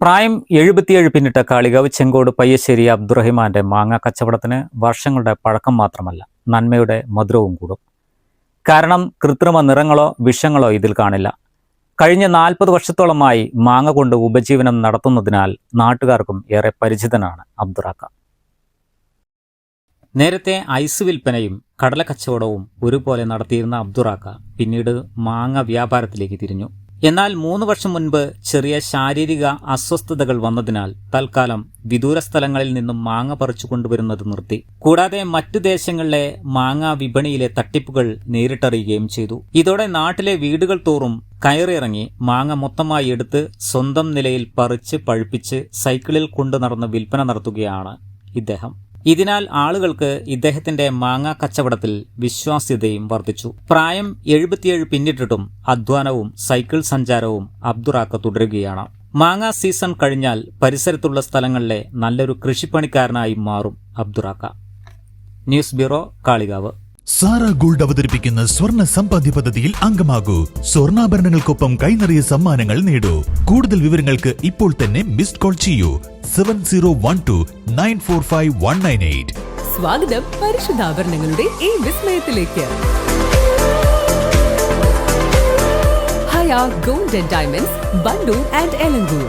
പ്രായം 77 പിന്നിട്ട കാളികാവ് ചെങ്കോട് പയ്യശ്ശേരി അബ്ദുറഹിമാന്റെ മാങ്ങ കച്ചവടത്തിന് വർഷങ്ങളുടെ പഴക്കം മാത്രമല്ല, നന്മയുടെ മധുരവും കൂടും. കാരണം കൃത്രിമ നിറങ്ങളോ വിഷങ്ങളോ ഇതിൽ കാണില്ല. കഴിഞ്ഞ 40 വർഷത്തോളമായി മാങ്ങ കൊണ്ട് ഉപജീവനം നടത്തുന്നതിനാൽ നാട്ടുകാർക്കും ഏറെ പരിചിതനാണ് അബ്ദുറാക്ക. നേരത്തെ ഐസ് വിൽപ്പനയും കടല കച്ചവടവും ഒരുപോലെ നടത്തിയിരുന്ന അബ്ദുറാക്ക പിന്നീട് മാങ്ങ വ്യാപാരത്തിലേക്ക് തിരിഞ്ഞു. എന്നാൽ 3 വർഷം മുൻപ് ചെറിയ ശാരീരിക അസ്വസ്ഥതകൾ വന്നതിനാൽ തൽക്കാലം വിദൂര സ്ഥലങ്ങളിൽ നിന്നും മാങ്ങ പറിച്ചു കൊണ്ടുവരുന്നത് നിർത്തി. കൂടാതെ മറ്റു ദേശങ്ങളിലെ മാങ്ങ വിപണിയിലെ തട്ടിപ്പുകൾ നേരിട്ടറിയുകയും ചെയ്തു. ഇതോടെ നാട്ടിലെ വീടുകൾ തോറും കയറിയിറങ്ങി മാങ്ങ മൊത്തമായി എടുത്ത് സ്വന്തം നിലയിൽ പറിച്ച് പഴുപ്പിച്ച് സൈക്കിളിൽ കൊണ്ടു നടന്ന് വിൽപ്പന നടത്തുകയാണ് ഇദ്ദേഹം. ഇതിനാൽ ആളുകൾക്ക് ഇദ്ദേഹത്തിന്റെ മാങ്ങ കച്ചവടത്തിൽ വിശ്വാസ്യതയും വർദ്ധിച്ചു. പ്രായം 77 പിന്നിട്ടിട്ടും അധ്വാനവും സൈക്കിൾ സഞ്ചാരവും അബ്ദുറാക്ക തുടരുകയാണ്. മാങ്ങ സീസൺ കഴിഞ്ഞാൽ പരിസരത്തുള്ള സ്ഥലങ്ങളിലെ നല്ലൊരു കൃഷിപ്പണിക്കാരനായി മാറും അബ്ദുറാക്ക. News bureau, Kalikavu. Zara Gold അവതരിപ്പിക്കുന്ന സ്വർണ്ണ സമ്പാദ്യ പദ്ധതിയിൽ അംഗമാകൂ. സ്വർണ്ണാഭരണങ്ങൾക്കൊപ്പം കൈനിറിയ സമ്മാനങ്ങൾ നേടൂ. കൂടുതൽ വിവരങ്ങൾക്ക് ഇപ്പോൾ തന്നെ മിസ്ഡ് കോൾ ചെയ്യൂ 7012945198. സ്വാഗതം പരിശുദ്ധാഭരണങ്ങളുടെ ഈ വിസ്മയത്തിലേക്ക്. Haya gold and diamonds, Wandoor and Elankur.